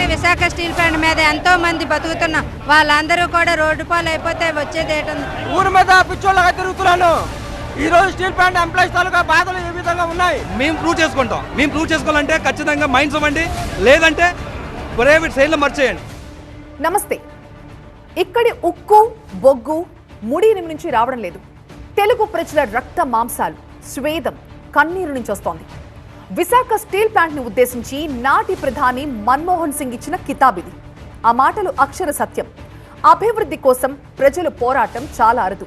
Visakha steel plant మీద ఎంతో మంది బతుకుతున్నా వాళ్ళందరూ కూడా రోడ్డు పాలు అయిపోతే వచ్చేది ఊరి మీద పిచ్చోళ్ళగా తిరుగుతున్నాను. ఈ రోజు స్టీల్ ప్లాంట్ ఎంప్లాయీస్ తాలూకా బాధలు ఏ విధంగా ఉన్నాయి మేము ప్రూవ్ చేసుకుంటాం. మేము ప్రూవ్ చేసుకోవాలంటే ఖచ్చితంగా మైన్స్ ఇవ్వండి, లేదంటే ప్రైవేట్ సైడ్లో మర్చేయండి. నమస్తే. ఇక్కడి ఉక్కు బొగ్గు ముడి నుంచి రావడం లేదు. తెలుగు ప్రజల రక్త మాంసాలు స్వేదం కన్నీరు నుంచి వస్తోంది. విశాఖ స్టీల్ ప్లాంట్ ని ఉద్దేశించి నాటి ప్రధాని మన్మోహన్ సింగ్ ఇచ్చిన కితాబ్ ఇది. ఆ మాటలు అక్షర సత్యం. అభివృద్ధి కోసం ప్రజల పోరాటం చాలా అరుదు.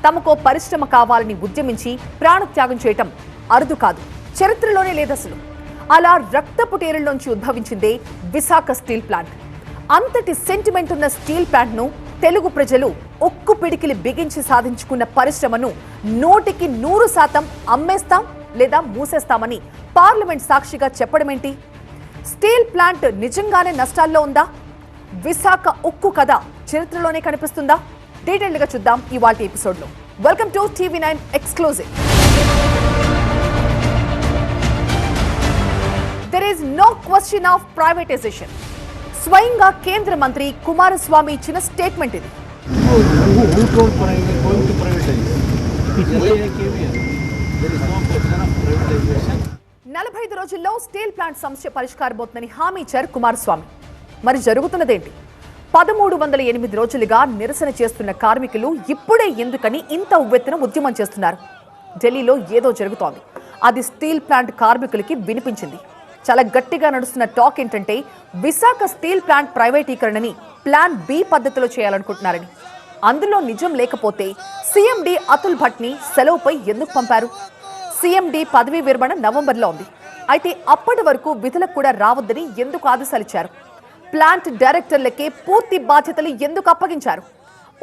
తమకో పరిశ్రమ కావాలని ఉద్యమించి ప్రాణత్యాగం చేయటం అరుదు కాదు, చరిత్రలోనే లేదసలు. అలా రక్తపుటేరుల్లోంచి ఉద్భవించిందే విశాఖ స్టీల్ ప్లాంట్. అంతటి సెంటిమెంట్ ఉన్న స్టీల్ ప్లాంట్ ను తెలుగు ప్రజలు ఒక్కు పిడికిలి బిగించి సాధించుకున్న పరిశ్రమను 100% అమ్మేస్తాం లేదా మూసేస్తామని పార్లమెంట్ సాక్షిగా చెప్పడమేంటి? స్టీల్ ప్లాంట్ నిజంగానే నష్టాల్లో ఉందా? విశాఖ ఉక్కు కథ చరిత్రలోనే కనిపిస్తుందా? డీటెయిల్డ్ గా చూద్దాం ఇవాల్టి ఎపిసోడ్ లో. Welcome to TV9 exclusive. There is no question of privatization. స్వయంగా కేంద్ర మంత్రి కుమారస్వామి ఇచ్చిన స్టేట్మెంట్ ఇది. 45 రోజుల్లో స్టీల్ ప్లాంట్ సమస్య పరిష్కారమవుతుందని హామీ ఇచ్చారు కుమారస్వామి. మరి జరుగుతున్నదేంటి? 1308 రోజులుగా నిరసన చేస్తున్న కార్మికులు ఇప్పుడే ఎందుకని ఇంత ఉవ్వెత్తున ఉద్యమం చేస్తున్నారు? ఢిల్లీలో ఏదో జరుగుతోంది. అది స్టీల్ ప్లాంట్ కార్మికులకి వినిపించింది. చాలా గట్టిగా నడుస్తున్న టాక్ ఏంటంటే విశాఖ స్టీల్ ప్లాంట్ ప్రైవేటీకరణని ప్లాన్ బి పద్ధతిలో చేయాలనుకుంటున్నారని. అందులో నిజం లేకపోతే సీఎండీ అతుల్ భట్ ని సెలవుపై ఎందుకు పంపారు? సీఎండీ పదవీ విరమణ నవంబర్లో ఉంది. అయితే అప్పటి వరకు విధులకు కూడా రావద్దని ఎందుకు ఆదేశాలిచ్చారు? ప్లాంట్ డైరెక్టర్లకే పూర్తి బాధ్యతలు ఎందుకు అప్పగించారు?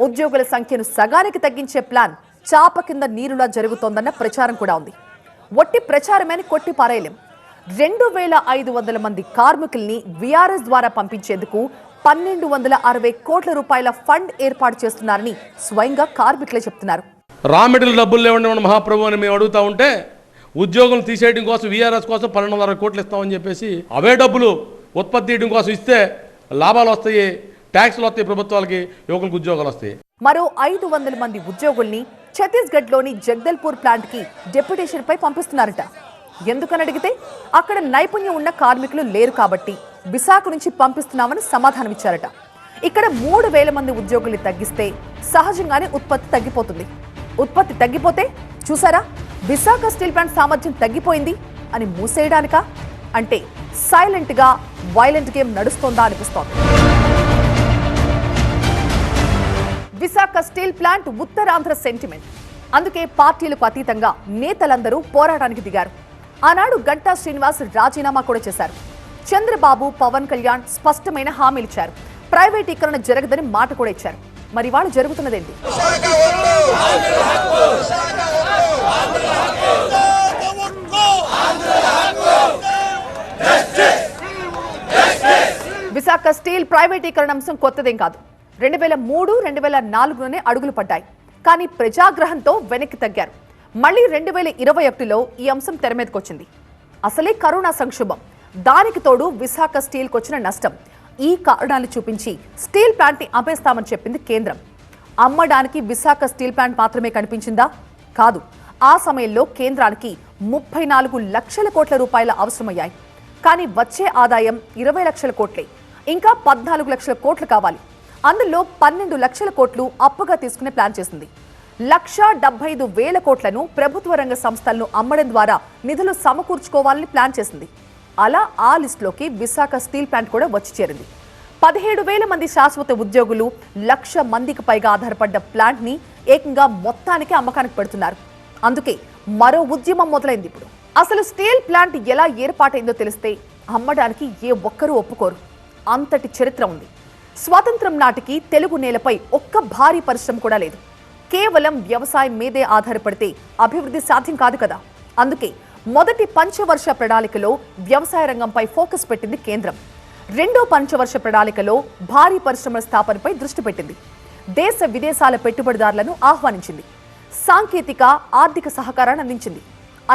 ఉద్యోగుల సంఖ్యను సగానికి తగ్గించే ప్లాన్ చాప కింద నీరులా జరుగుతోందన్న ప్రచారం కూడా ఉంది. ఒట్టి ప్రచారమని కొట్టి పారేయలేం. 2500 మంది కార్మికుల్ని వీఆర్ఎస్ ద్వారా పంపించేందుకు 1260 కోట్ల రూపాయల ఫండ్ ఏర్పాటు చేస్తున్నారని స్వయంగా కార్మికులే చెప్తున్నారు. రా మెటీరియల్ డబ్బులు లేవండి మహాప్రభు అని మేము అడుగుతా ఉంటే ఉద్యోగులు తీసేయడం కోసం వీఆర్ఎస్ కోసం 1260 కోట్లు ఇస్తామని చెప్పేసి అవే డబ్బులు ఉత్పత్తి చేయడం కోసం ఇస్తే లాభాలు వస్తాయి, ట్యాక్స్లు వస్తాయి, ప్రభుత్వాలకి యువకులకు ఉద్యోగాలు వస్తాయి. మరో 500 మంది ఉద్యోగుల్ని ఛత్తీస్గఢ్లోని జగదల్పూర్ ప్లాంట్ కి డెప్యుటేషన్ పై పంపిస్తున్నారట. ఎందుకని అడిగితే అక్కడ నైపుణ్యం ఉన్న కార్మికులు లేరు కాబట్టి విశాఖ నుంచి పంపిస్తున్నామని సమాధానం ఇచ్చారట. ఇక్కడ 3000 మంది ఉద్యోగుల్ని తగ్గిస్తే సహజంగానే ఉత్పత్తి తగ్గిపోతుంది. ఉత్పత్తి తగ్గిపోతే చూసారా విశాఖ స్టీల్ ప్లాంట్ సామర్థ్యం తగ్గిపోయింది అని మూసేయడానికా? అంటే సైలెంట్ గా వైలెంట్ గేమ్ నడుస్తోందా అనిపిస్తోంది. Visakha steel plant Uttarandhra sentiment. అందుకే పార్టీలకు అతీతంగా నేతలందరూ పోరాటానికి దిగారు. ఆనాడు గంటా శ్రీనివాస్ రాజీనామా కూడా చేశారు. చంద్రబాబు, పవన్ కళ్యాణ్ స్పష్టమైన హామీలు ఇచ్చారు. ప్రైవేటీకరణ జరగదని మాట కూడా ఇచ్చారు. మరి వాళ్ళు జరుగుతున్నదేంటి? విశాఖ స్టీల్ ప్రైవేటీకరణ అంశం కొత్తదేం కాదు. 2003, 2004లోనే అడుగులు పడ్డాయి. కానీ ప్రజాగ్రహంతో వెనక్కి తగ్గారు. మళ్లీ 2021లో ఈ అంశం తెర మీదకి వచ్చింది. అసలే కరోనా సంక్షోభం, దానికి తోడు విశాఖ స్టీల్కి వచ్చిన నష్టం. ఈ కారణాలు చూపించి స్టీల్ ప్లాంట్ ని అమ్మేస్తామని చెప్పింది కేంద్రం. అమ్మడానికి విశాఖ స్టీల్ ప్లాంట్ మాత్రమే కనిపించిందా? కాదు. ఆ సమయంలో కేంద్రానికి 34 లక్షల కోట్ల రూపాయల అవసరమయ్యాయి. కానీ వచ్చే ఆదాయం 20 లక్షల కోట్లే. ఇంకా 14 లక్షల కోట్లు కావాలి. అందులో 12 లక్షల కోట్లు అప్పుగా తీసుకునే ప్లాన్ చేసింది. 1,75,000 కోట్లను ప్రభుత్వ రంగ సంస్థలను అమ్మడం ద్వారా నిధులు సమకూర్చుకోవాలని ప్లాన్ చేసింది. అలా ఆ లిస్టులోకి విశాఖ స్టీల్ ప్లాంట్ కూడా వచ్చి చేరింది. 17,000 మంది శాశ్వత ఉద్యోగులు, 1,00,000 మందికి పైగా ఆధారపడ్డ ప్లాంట్ ని ఏకంగా మొత్తానికి అమ్మకానికి పెడుతున్నారు. అందుకే మరో ఉద్యమం మొదలైంది ఇప్పుడు. అసలు స్టీల్ ప్లాంట్ ఎలా ఏర్పాటైందో తెలిస్తే అమ్మడానికి ఏ ఒక్కరూ ఒప్పుకోరు. అంతటి చరిత్ర ఉంది. స్వాతంత్రం నాటికి తెలుగు నేలపై ఒక్క భారీ పరిశ్రమ కూడా లేదు. కేవలం వ్యవసాయం మీదే ఆధారపడితే అభివృద్ధి సాధ్యం కాదు కదా. అందుకే మొదటి పంచవర్ష ప్రణాళికలో వ్యవసాయ రంగంపై ఫోకస్ పెట్టింది కేంద్రం. రెండో పంచవర్ష ప్రణాళికలో భారీ పరిశ్రమల స్థాపనపై దృష్టి పెట్టింది. దేశ విదేశాల పెట్టుబడిదారులను ఆహ్వానించింది. సాంకేతిక, ఆర్థిక సహకారాన్ని అందించింది.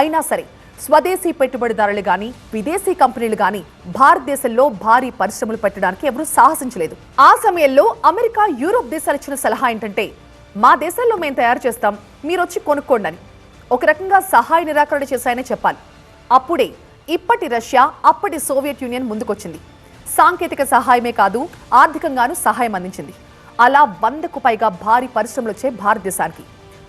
అయినా సరే స్వదేశీ పెట్టుబడిదారులు గాని విదేశీ కంపెనీలు గాని భారతదేశంలో భారీ పరిశ్రమలు పెట్టడానికి ఎవరూ సాహసించలేదు. ఆ సమయంలో అమెరికా, యూరోప్ దేశాలు ఇచ్చిన సలహా ఏంటంటే, మా దేశంలో మేము తయారు చేస్తాం, మీరొచ్చి కొనుక్కోండి అని. ఒక రకంగా సహాయ నిరాకరణ చేశాయనే చెప్పాలి. అప్పుడే ఇప్పటి రష్యా, అప్పటి సోవియట్ యూనియన్ ముందుకొచ్చింది. సాంకేతిక సహాయమే కాదు, ఆర్థికంగానూ సహాయం అందించింది. అలా 100కు పైగా భారీ పరిశ్రమలు వచ్చే భారతదేశానికి.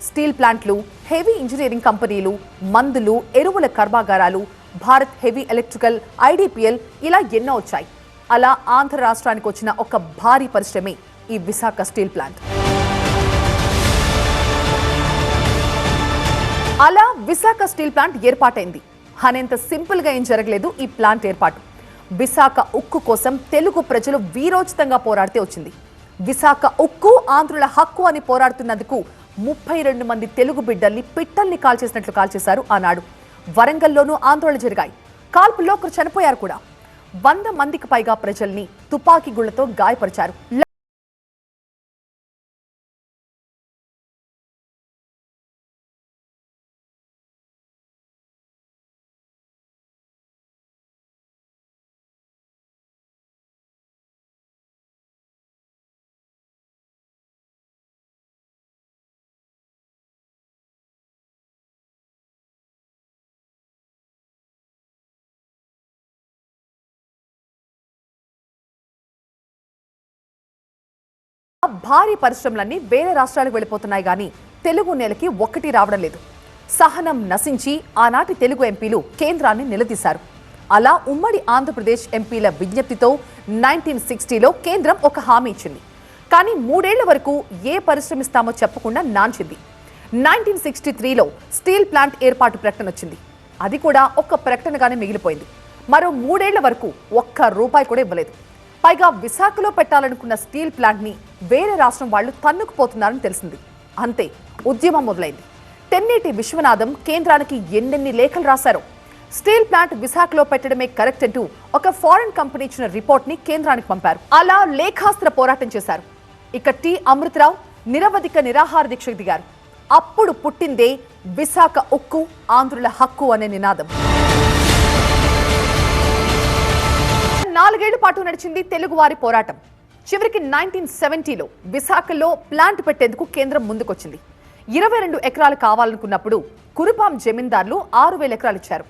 స్టీల్ ప్లాంట్లు, హెవీ ఇంజనీరింగ్ కంపెనీలు, మందులు, ఎరువుల కర్మాగారాలు, భారత్ హెవీ ఎలక్ట్రికల్, ఐడిపిఎల్ ఇలా ఎన్నో వచ్చాయి. అలా ఆంధ్ర రాష్ట్రానికి వచ్చిన ఒక భారీ పరిశ్రమే ఈ విశాఖ స్టీల్ ప్లాంట్. అలా విశాఖ స్టీల్ ప్లాంట్ ఏర్పాటైంది. అనేంత సింపుల్గా ఏం జరగలేదు ఈ ప్లాంట్ ఏర్పాటు. విశాఖ ఉక్కు కోసం తెలుగు ప్రజలు వీరోచితంగా పోరాడితే వచ్చింది. విశాఖ ఉక్కు ఆంధ్రుల హక్కు అని పోరాడుతున్నందుకు 32 మంది తెలుగు బిడ్డల్ని పిట్టల్ని కాల్చేసినట్లు కాల్చేశారు ఆనాడు. వరంగల్లోనూ ఆందోళన జరిగాయి. కాల్పుల్లో ఒకరు చనిపోయారు కూడా. 100 మందికి పైగా ప్రజల్ని తుపాకీ గుళ్లతో గాయపరిచారు. భారీ పరిశ్రమలన్నీ వేరే రాష్ట్రాలకు వెళ్ళిపోతున్నాయి గానీ తెలుగు నేలకి ఒక్కటి రావడం లేదు. సహనం నశించి ఆనాటి తెలుగు ఎంపీలు కేంద్రాన్ని నిలదీశారు. అలా ఉమ్మడి ఆంధ్రప్రదేశ్ ఎంపీల విజ్ఞప్తితో 1960లో కేంద్రం ఒక హామీ ఇచ్చింది. కానీ 3 ఏళ్ల వరకు ఏ పరిశ్రమ ఇస్తామో చెప్పకుండా నాంచింది. 1963లో స్టీల్ ప్లాంట్ ఏర్పాటు ప్రకటన వచ్చింది. అది కూడా ఒక్క ప్రకటనగానే మిగిలిపోయింది. మరో 3 ఏళ్ల వరకు ₹1 కూడా ఇవ్వలేదు. పైగా విశాఖలో పెట్టాలనుకున్న స్టీల్ ప్లాంట్ ని వేరే రాష్ట్రం వాళ్లు తన్నుకుపోతున్నారని తెలిసింది. అంతే ఉద్యమం మొదలైంది. తెన్నేటి విశ్వనాథం కేంద్రానికి ఎన్నెన్ని లేఖలు రాశారో. స్టీల్ ప్లాంట్ విశాఖలో పెట్టడమే కరెక్ట్ అంటూ ఒక ఫారెన్ కంపెనీ ఇచ్చిన రిపోర్ట్ ని కేంద్రానికి పంపారు. అలా లేఖాస్త్ర పోరాటం చేశారు. ఇక టి అమృతరావు నిరవధిక నిరాహార దీక్షకు దిగారు. అప్పుడు పుట్టిందే విశాఖ ఉక్కు ఆంధ్రుల హక్కు అనే నినాదం. 4 ఏళ్ల పాటు నడిచింది తెలుగువారి పోరాటం. చివరికి 1970లో విశాఖలో ప్లాంట్ పెట్టేందుకు కేంద్రం ముందుకొచ్చింది. 22 ఎకరాలు కావాలనుకున్నప్పుడు కురుపాం జమీందార్లు 6,000 ఎకరాలు ఇచ్చారు.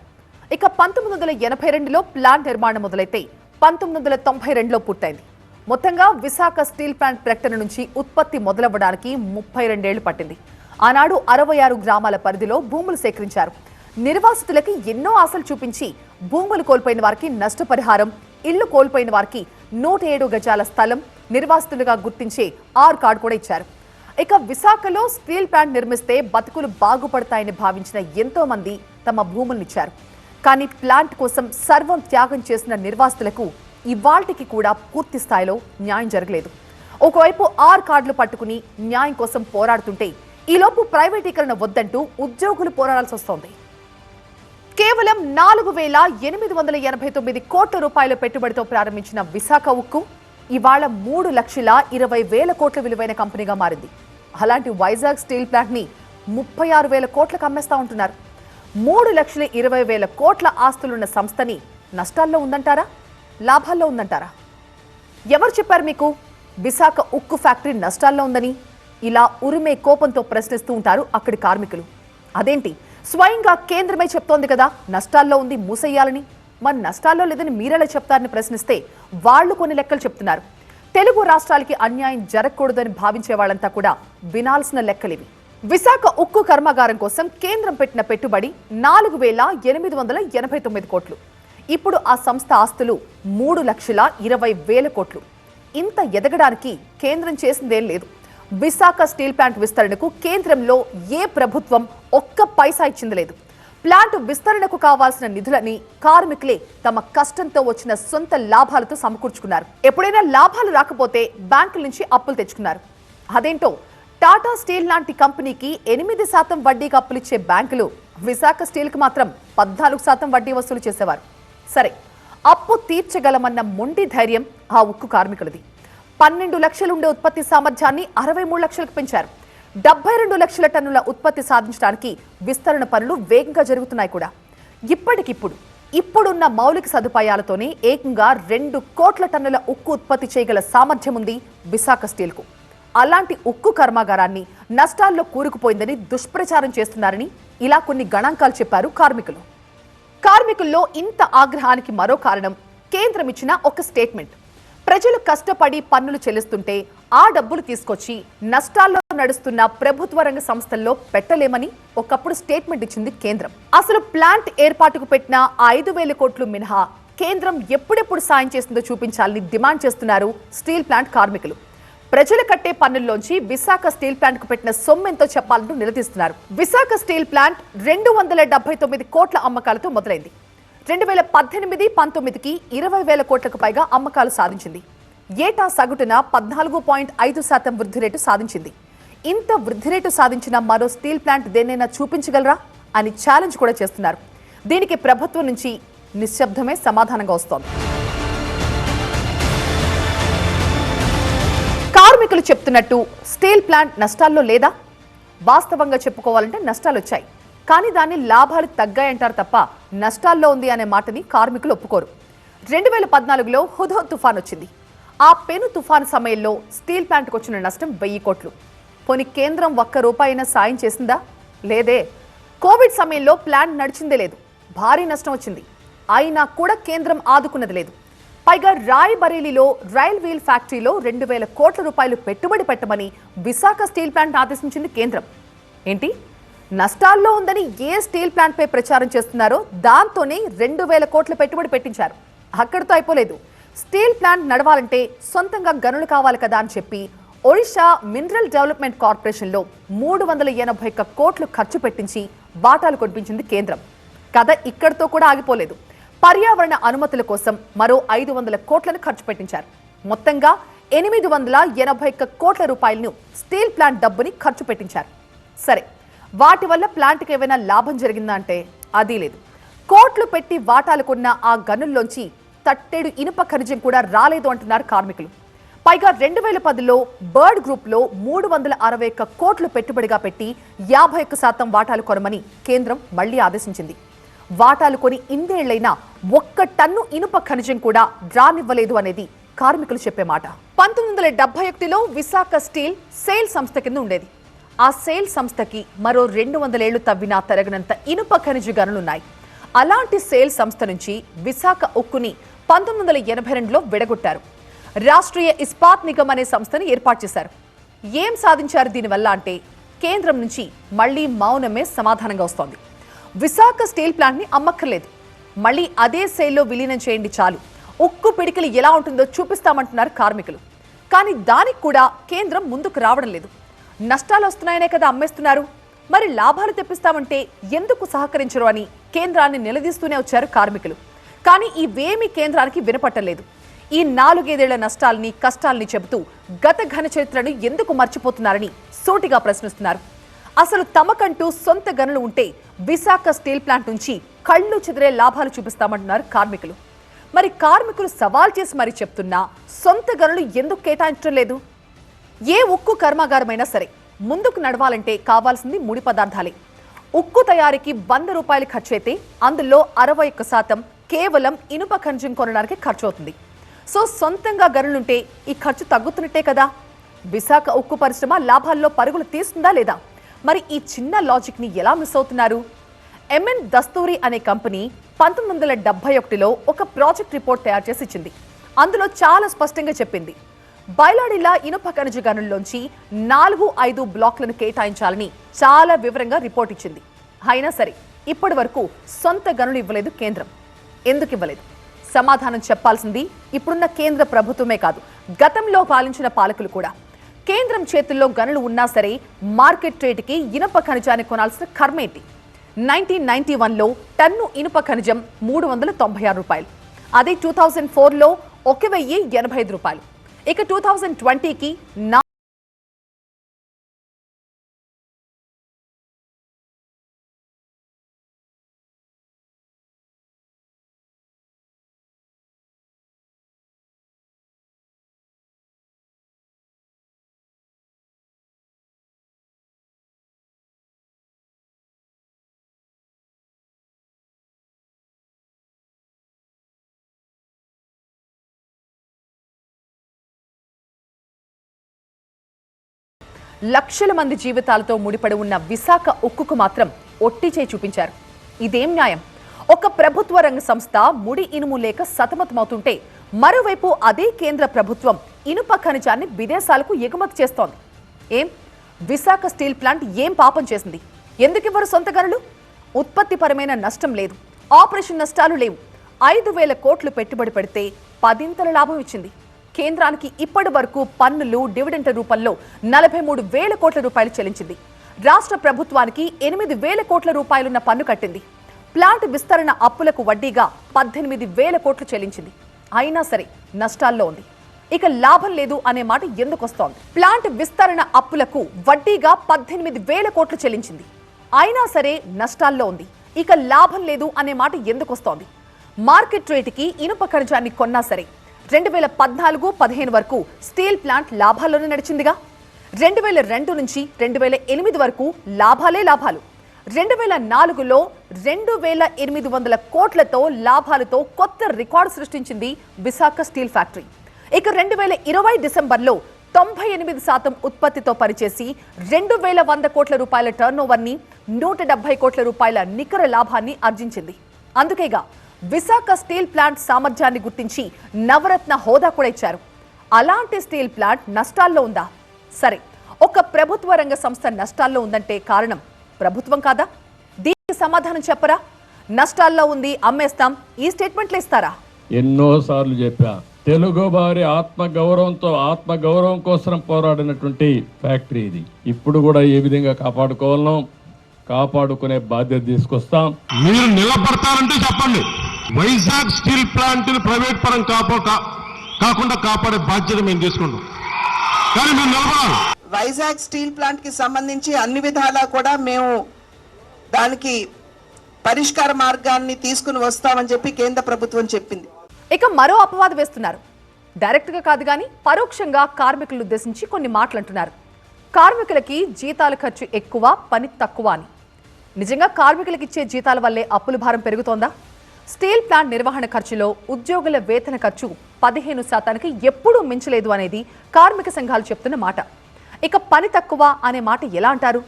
ఇక 1982లో ప్లాంట్ నిర్మాణం మొదలైతే 1992లో పూర్తయింది. మొత్తంగా విశాఖ స్టీల్ ప్లాంట్ ప్రకటన నుంచి ఉత్పత్తి మొదలవ్వడానికి 32 ఏళ్లు పట్టింది. ఆనాడు 66 గ్రామాల పరిధిలో భూములు సేకరించారు. నిర్వాసితులకి ఎన్నో ఆశలు చూపించి భూములు కోల్పోయిన వారికి నష్టపరిహారం, ఇళ్లు కోల్పోయిన వారికి 107 గజాల స్థలం, నిర్వాసితులుగా గుర్తించే ఆర్ కార్డు కూడా ఇచ్చారు. ఇక విశాఖలో స్టీల్ ప్లాంట్ నిర్మిస్తే బతుకులు బాగుపడతాయని భావించిన ఎంతో మంది తమ భూములనిచ్చారు. కానీ ప్లాంట్ కోసం సర్వం త్యాగం చేసిన నిర్వాసితులకు ఇవాళ్టికి కూడా పూర్తి స్థాయిలో న్యాయం జరగలేదు. ఒకవైపు ఆర్ కార్డులు పట్టుకుని న్యాయం కోసం పోరాడుతుంటే ఈలోపు ప్రైవేటీకరణ వద్దంటూ ఉద్యోగులు పోరాడాల్సి వస్తోంది. కేవలం 4,889 కోట్ల రూపాయల పెట్టుబడితో ప్రారంభించిన విశాఖ ఉక్కు ఇవాళ 3,20,000 కోట్ల విలువైన కంపెనీగా మారింది. అలాంటి వైజాగ్ స్టీల్ ప్లాంట్ ని 36,000 కోట్లకు అమ్మేస్తా ఉంటున్నారు. 3,20,000 కోట్ల ఆస్తులున్న సంస్థని నష్టాల్లో ఉందంటారా, లాభాల్లో ఉందంటారా? ఎవరు చెప్పారు మీకు విశాఖ ఉక్కు ఫ్యాక్టరీ నష్టాల్లో ఉందని? ఇలా ఉరిమే కోపంతో ప్రశ్నిస్తూ ఉంటారు అక్కడి కార్మికులు. అదేంటి, స్వయంగా కేంద్రమే చెప్తోంది కదా నష్టాల్లో ఉంది, మూసేయాలని. మరి నష్టాల్లో లేదని మీరెలా చెప్తారని ప్రశ్నిస్తే వాళ్లు కొన్ని లెక్కలు చెప్తున్నారు. తెలుగు రాష్ట్రాలకి అన్యాయం జరగకూడదని భావించే వాళ్ళంతా కూడా వినాల్సిన లెక్కలివి. విశాఖ ఉక్కు కర్మాగారం కోసం కేంద్రం పెట్టిన పెట్టుబడి 4,889 కోట్లు. ఇప్పుడు ఆ సంస్థ ఆస్తులు 3,20,000 కోట్లు. ఇంత ఎదగడానికి కేంద్రం చేసిందేం లేదు. విశాఖ స్టీల్ ప్లాంట్ విస్తరణకు కేంద్రంలో ఏ ప్రభుత్వం ఒక్క పైసా ఇచ్చింది లేదు. ప్లాంట్ విస్తరణకు కావాల్సిన నిధులని కార్మికులే తమ కష్టంతో వచ్చిన సొంత లాభాలతో సమకూర్చుకున్నారు. ఎప్పుడైనా లాభాలు రాకపోతే బ్యాంకుల నుంచి అప్పులు తెచ్చుకున్నారు. అదేంటో టాటా స్టీల్ లాంటి కంపెనీకి 8% వడ్డీకి అప్పులిచ్చే బ్యాంకులు విశాఖ స్టీల్కి మాత్రం 14% వడ్డీ వసూలు చేసేవారు. సరే, అప్పు తీర్చగలమన్న మొండి ధైర్యం ఆ ఉక్కు కార్మికులది. 12 లక్షలుండే ఉత్పత్తి సామర్థ్యాన్ని 63 లక్షలకు పెంచారు. 72 లక్షల టన్నుల ఉత్పత్తి సాధించడానికి విస్తరణ పనులు వేగంగా జరుగుతున్నాయి కూడా. ఇప్పటికిప్పుడు ఇప్పుడున్న మౌలిక సదుపాయాలతోనే ఏకంగా 2 కోట్ల టన్నుల ఉక్కు ఉత్పత్తి చేయగల సామర్థ్యం ఉంది విశాఖ స్టీల్కు. అలాంటి ఉక్కు కర్మాగారాన్ని నష్టాల్లో కూరుకుపోయిందని దుష్ప్రచారం చేస్తున్నారని ఇలా కొన్ని గణాంకాలు చెప్పారు కార్మికులు. కార్మికుల్లో ఇంత ఆగ్రహానికి మరో కారణం కేంద్రం ఇచ్చిన ఒక స్టేట్మెంట్. ప్రజలు కష్టపడి పన్నులు చెల్లిస్తుంటే ఆ డబ్బులు తీసుకొచ్చి నష్టాల్లో నడుస్తున్న ప్రభుత్వ రంగ సంస్థల్లో పెట్టలేమని ఒకప్పుడు స్టేట్మెంట్ ఇచ్చింది కేంద్రం. అసలు ప్లాంట్ ఏర్పాటుకు పెట్టిన 5,000 కోట్లు మినహా కేంద్రం ఎప్పుడెప్పుడు సాయం చేస్తుందో చూపించాలని డిమాండ్ చేస్తున్నారు స్టీల్ ప్లాంట్ కార్మికులు. ప్రజలు కట్టే పన్నుల్లోంచి విశాఖ స్టీల్ ప్లాంట్ కు పెట్టిన సొమ్మెంతో చెప్పాలంటూ నిలదీస్తున్నారు. విశాఖ స్టీల్ ప్లాంట్ 279 కోట్ల అమ్మకాలతో మొదలైంది. 2018-19కి 20,000 కోట్లకు పైగా అమ్మకాలు సాధించింది. ఏటా సగటున 14.5% వృద్ధి రేటు సాధించింది. ఇంత వృద్ధి రేటు సాధించిన మరో స్టీల్ ప్లాంట్ దేన్నైనా చూపించగలరా అని ఛాలెంజ్ కూడా చేస్తున్నారు. దీనికి ప్రభుత్వం నుంచి నిశ్శబ్దమే సమాధానంగా వస్తోంది. కార్మికులు చెప్తున్నట్టు స్టీల్ ప్లాంట్ నష్టాల్లో లేదా? వాస్తవంగా చెప్పుకోవాలంటే నష్టాలు వచ్చాయి, కానీ దాని లాభాలు తగ్గాయంటారు తప్ప నష్టాల్లో ఉంది అనే మాటని కార్మికులు ఒప్పుకోరు. 2014లో హుద్హుద్ తుఫాన్ వచ్చింది. ఆ పెను తుఫాను సమయంలో స్టీల్ ప్లాంట్కి వచ్చిన నష్టం 1000 కోట్లు. పోనీ కేంద్రం ₹1 సాయం చేసిందా? లేదే. కోవిడ్ సమయంలో ప్లాంట్ నడిచిందే లేదు, భారీ నష్టం వచ్చింది. అయినా కూడా కేంద్రం ఆదుకున్నది లేదు. పైగా రాయ్బరేలీలో రైల్ వీల్ ఫ్యాక్టరీలో 2,000 కోట్ల రూపాయలు పెట్టుబడి పెట్టమని విశాఖ స్టీల్ ప్లాంట్ ఆదేశించింది కేంద్రం. ఏంటి, నష్టాల్లో ఉందని ఏ స్టీల్ ప్లాంట్ పై ప్రచారం చేస్తున్నారో దాంతోనే 2,000 కోట్ల పెట్టుబడి పెట్టించారు. అక్కడితో అయిపోలేదు. స్టీల్ ప్లాంట్ నడవాలంటే సొంతంగా గనులు కావాలి కదా అని చెప్పి ఒడిషా మినరల్ డెవలప్మెంట్ కార్పొరేషన్లో 381 కోట్లు ఖర్చు పెట్టించి వాటాలు కొనిపించింది కేంద్రం. కథ ఇక్కడితో కూడా ఆగిపోలేదు. పర్యావరణ అనుమతుల కోసం మరో 500 కోట్లను ఖర్చు పెట్టించారు. మొత్తంగా 881 కోట్ల రూపాయలను స్టీల్ ప్లాంట్ డబ్బుని ఖర్చు పెట్టించారు. సరే, వాటి వల్ల ప్లాంట్కి ఏమైనా లాభం జరిగిందా అంటే అది లేదు. కోట్లు పెట్టి వాటాలు కొన్న ఆ గనుల్లోంచి తట్టెడు ఇనుప ఖనిజం కూడా రాలేదు అంటున్నారు కార్మికులు. పైగా 2010లో బర్డ్ గ్రూప్లో 361 కోట్లు పెట్టుబడిగా పెట్టి 51% వాటాలు కొనమని కేంద్రం మళ్లీ ఆదేశించింది. వాటాలు కొని ఇందేళ్లైనా 1 టన్ను ఇనుప ఖనిజం కూడా రానివ్వలేదు అనేది కార్మికులు చెప్పే మాట. 1971లో విశాఖ స్టీల్ సేల్ సంస్థ కింద ఉండేది. ఆ సేల్ సంస్థకి మరో 200 ఏళ్లు తవ్వినా తరగనంత ఇనుప ఖనిజ గనులున్నాయి. అలాంటి సేల్ సంస్థ నుంచి విశాఖ ఉక్కుని 1982లో విడగొట్టారు. రాష్ట్రీయ ఇస్పాత్ నిగమ్ అనే సంస్థను ఏర్పాటు చేశారు. ఏం సాధించారు దీనివల్ల అంటే కేంద్రం నుంచి మళ్లీ మౌనమే సమాధానంగా వస్తోంది. విశాఖ స్టీల్ ప్లాంట్ని అమ్మక్కర్లేదు, మళ్లీ అదే సేల్లో విలీనం చేయండి చాలు, ఉక్కు పిడికిలి ఎలా ఉంటుందో చూపిస్తామంటున్నారు కార్మికులు. కానీ దానికి కూడా కేంద్రం ముందుకు రావడం లేదు. నష్టాలు వస్తున్నాయనే కదా అమ్మేస్తున్నారు, మరి లాభాలు తెప్పిస్తామంటే ఎందుకు సహకరించరు అని కేంద్రాన్ని నిలదీస్తూనే వచ్చారు కార్మికులు. కానీ ఇవేమీ కేంద్రానికి వినపట్టలేదు. ఈ 4 ఏళ్ల నష్టాల్ని కష్టాల్ని చెబుతూ గత ఘన చరిత్రను ఎందుకు మర్చిపోతున్నారని సూటిగా ప్రశ్నిస్తున్నారు. అసలు తమకంటూ సొంత గనులు ఉంటే విశాఖ స్టీల్ ప్లాంట్ నుంచి కళ్ళు చెదిరే లాభాలు చూపిస్తామంటున్నారు కార్మికులు. మరి కార్మికులు సవాల్ చేసి మరీ చెప్తున్నా సొంత గనులు ఎందుకు కేటాయించడం లేదు? ఏ ఉక్కు కర్మాగారమైనా సరే ముందుకు నడవాలంటే కావాల్సింది ముడి పదార్థాలే. ఉక్కు తయారీకి ₹100 ఖర్చు అయితే అందులో 61% కేవలం ఇనుప ఖనిజం కొనడానికి ఖర్చు అవుతుంది. సో సొంతంగా గనులుంటే ఈ ఖర్చు తగ్గుతున్నట్టే కదా. విశాఖ ఉక్కు పరిశ్రమ లాభాల్లో పరుగులు తీస్తుందా లేదా? మరి ఈ చిన్న లాజిక్ ని ఎలా మిస్ అవుతున్నారు? ఎంఎన్ దస్తూరి అనే కంపెనీ 1971లో ఒక ప్రాజెక్ట్ రిపోర్ట్ తయారు చేసి ఇచ్చింది. అందులో చాలా స్పష్టంగా చెప్పింది, బయలాడిలా ఇనుప ఖనిజ గనుల్లోంచి 4-5 బ్లాక్లను కేటాయించాలని చాలా వివరంగా రిపోర్ట్ ఇచ్చింది. అయినా సరే ఇప్పటి వరకు సొంత గనులు ఇవ్వలేదు కేంద్రం. ఎందుకు ఇవ్వలేదు? సమాధానం చెప్పాల్సింది ఇప్పుడున్న కేంద్ర ప్రభుత్వమే కాదు, గతంలో పాలించిన పాలకులు కూడా. కేంద్రం చేతుల్లో గనులు ఉన్నా సరే మార్కెట్ రేటుకి ఇనుప ఖనిజాన్ని కొనాల్సిన కర్మేంటి? 1991లో టన్ను ఇనుప ఖనిజం ₹396. అదే 2004లో ₹1,085. ఇక 2020కి లక్షల మంది జీవితాలతో ముడిపడి ఉన్న విశాఖ ఉక్కుకు మాత్రం ఒట్టి చేయి చూపించారు. ఇదేం న్యాయం? ఒక ప్రభుత్వ రంగ సంస్థ ముడి ఇనుము లేక సతమతమవుతుంటే మరోవైపు అదే కేంద్ర ప్రభుత్వం ఇనుప ఖనిజాన్ని విదేశాలకు ఎగుమతి చేస్తోంది. ఏం విశాఖ స్టీల్ ప్లాంట్ ఏం పాపం చేసింది? ఎందుకివ్వరు సొంత గనులు? ఉత్పత్తిపరమైన నష్టం లేదు, ఆపరేషన్ నష్టాలు లేవు. 5,000 కోట్లు పెట్టుబడి పెడితే 10 లాభం ఇచ్చింది. కేంద్రానికి ఇప్పటి వరకు పన్నులు డివిడెంట్ రూపంలో 43,000 కోట్ల రూపాయలు చెల్లించింది. రాష్ట్ర ప్రభుత్వానికి 8,000 కోట్ల రూపాయలున్న పన్ను కట్టింది. ప్లాంట్ విస్తరణ అప్పులకు వడ్డీగా 18,000 కోట్లు చెల్లించింది. అయినా సరే నష్టాల్లో ఉంది. ఇక లాభం లేదు అనే మాట ఎందుకొస్తోంది? ప్లాంట్ విస్తరణ అప్పులకు వడ్డీగా 18,000 కోట్లు చెల్లించింది. అయినా సరే నష్టాల్లో ఉంది. ఇక లాభం లేదు అనే మాట ఎందుకొస్తోంది? మార్కెట్ రేటుకి ఇనుప ఖనిజాన్ని కొన్నా సరే 2014-15 వరకు స్టీల్ ప్లాంట్ లాభాల్లోనే నడిచిందిగా. 2002 నుంచి 2008 వరకు లాభాలే లాభాలు. 2004లో 2,800 కోట్లతో లాభాలతో కొత్త రికార్డు సృష్టించింది విశాఖ స్టీల్ ఫ్యాక్టరీ. ఇక 2020 డిసెంబర్లో 98% ఉత్పత్తితో పనిచేసి 2,100 కోట్ల రూపాయల టర్నోవర్ని 170 కోట్ల రూపాయల నికర లాభాన్ని ఆర్జించింది. అందుకేగా విశాఖ స్టీల్ ప్లాంట్ సామర్థ్యాన్ని గుర్తించి నవరత్న హోదా కూడా ఇచ్చారు. అలాంటి స్టీల్ ప్లాంట్ నష్టాల్లో ఉందా? సరే, ఒక ప్రభుత్వ రంగ సంస్థ నష్టాల్లో ఉందంటే కారణం ప్రభుత్వం కాదా? దీనికి సమాధానం చెప్పరా? నష్టాల్లో ఉంది, అమ్మేస్తాం, ఈ స్టేట్మెంట్లు ఇస్తారా? ఎన్నోసార్లు చెప్పా, తెలుగు వారి ఆత్మగౌరవం కోసం పోరాడినటువంటి ఫ్యాక్టరీ ఇది. ఇప్పుడు కూడా ఏ విధంగా కాపాడుకోవాలనో కాపాడుకునే బాధ్యత తీసుకొస్తాం. మీరు నిలబడతారంటే చెప్పండి. వైజాగ్ స్టీల్ ప్లాంట్ ప్రైవేట్ పరం కాకుండా కాపాడే బాధ్యత మేము తీసుకుంటాం. కానీ మీరు నిలబడాలి. వైజాగ్ స్టీల్ ప్లాంట్ కి సంబంధించి అన్ని విధాలా కూడా మేము దానికి పరిష్కార మార్గాన్ని తీసుకుని వస్తామని చెప్పి కేంద్ర ప్రభుత్వం చెప్పింది. ఇక మరో అపవాదం వేస్తున్నారు. డైరెక్ట్ గా కాదు కానీ పరోక్షంగా కార్మికులను ఉద్దేశించి కొన్ని మాటలు అంటున్నారు. కార్మికులకి జీతాల ఖర్చు ఎక్కువ, పని తక్కువ అని. నిజంగా కార్మికులకు ఇచ్చే జీతాల వల్లే అప్పుల భారం పెరుగుతోందా? స్టీల్ ప్లాంట్ నిర్వహణ ఖర్చులో ఉద్యోగుల వేతన ఖర్చు 15% ఎప్పుడూ మించలేదు అనేది కార్మిక సంఘాలు చెప్తున్న మాట. ఇక పని తక్కువ అనే మాట ఎలా అంటారు?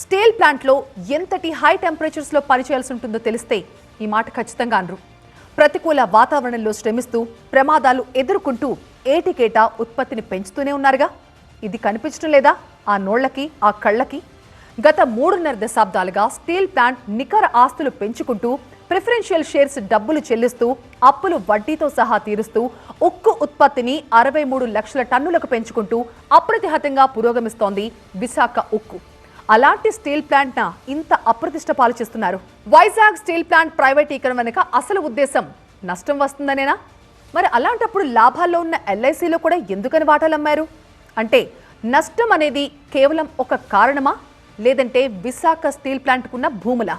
స్టీల్ ప్లాంట్లో ఎంతటి హై టెంపరేచర్స్లో పనిచేయాల్సి ఉంటుందో తెలిస్తే ఈ మాట ఖచ్చితంగా అనరు. ప్రతికూల వాతావరణంలో శ్రమిస్తూ ప్రమాదాలు ఎదుర్కొంటూ ఏటికేటా ఉత్పత్తిని పెంచుతూనే ఉన్నారుగా. ఇది కనిపించడం లేదా ఆ నోళ్లకి, ఆ కళ్ళకి? గత 3.5 దశాబ్దాలుగా స్టీల్ ప్లాంట్ నికర ఆస్తులు పెంచుకుంటూ ప్రిఫరెన్షియల్ షేర్స్ డబ్బులు చెల్లిస్తూ అప్పులు వడ్డీతో సహా తీరుస్తూ ఉక్కు ఉత్పత్తిని 63 లక్షల టన్నులకు పెంచుకుంటూ అప్రతిహతంగా పురోగమిస్తోంది విశాఖ ఉక్కు. అలాంటి స్టీల్ ప్లాంట్ న ఇంత అప్రతిష్ట పాలు చేస్తున్నారు. వైజాగ్ స్టీల్ ప్లాంట్ ప్రైవేటీకరణ వెనుక అసలు ఉద్దేశం నష్టం వస్తుందనేనా? మరి అలాంటప్పుడు లాభాల్లో ఉన్న LICలో కూడా ఎందుకని వాటాలు అమ్మారు? అంటే నష్టం అనేది కేవలం ఒక కారణమా, లేదంటే విశాఖ స్టీల్ ప్లాంట్కున్న భూములా?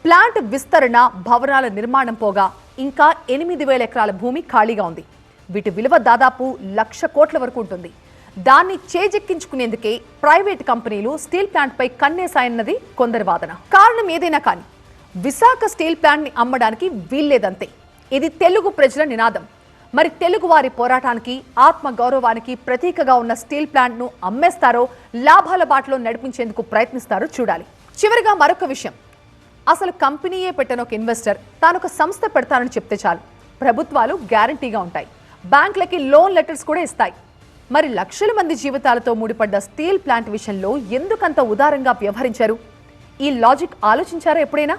ప్లాంట్ విస్తరణ, భవనాల నిర్మాణం పోగా ఇంకా 8,000 ఎకరాల భూమి ఖాళీగా ఉంది. వీటి విలువ దాదాపు 1,00,000 కోట్ల వరకు ఉంటుంది. దాన్ని చేజెక్కించుకునేందుకే ప్రైవేట్ కంపెనీలు స్టీల్ ప్లాంట్ పై కన్నేశాయన్నది కొందరి వాదన. కారణం ఏదైనా కానీ విశాఖ స్టీల్ ప్లాంట్ ని అమ్మడానికి వీల్లేదంతే. ఇది తెలుగు ప్రజల నినాదం. మరి తెలుగు వారి పోరాటానికి, ఆత్మ గౌరవానికి ప్రతీకగా ఉన్న స్టీల్ ప్లాంట్ ను అమ్మేస్తారో లాభాల బాటలో నడిపించేందుకు ప్రయత్నిస్తారో చూడాలి. చివరిగా మరొక విషయం, అసలు కంపెనీయే పెట్టిన ఒక ఇన్వెస్టర్ తానొక సంస్థ పెడతానని చెప్తే చాలు, ప్రభుత్వాలు గ్యారంటీగా ఉంటాయి, బ్యాంకులకి లోన్ లెటర్స్ కూడా ఇస్తాయి. మరి లక్షల మంది జీవితాలతో ముడిపడ్డ స్టీల్ ప్లాంట్ విషయంలో ఎందుకంత ఉదారంగా వ్యవహరించారు? ఈ లాజిక్ ఆలోచించారా ఎప్పుడైనా?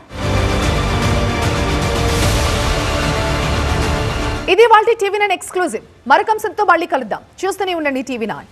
ఇది వాళ్ళ TV9 ఎక్స్క్లూజివ్. మరొక అంశంతో మళ్ళీ కలుద్దాం. చూస్తూనే ఉండండి TV9.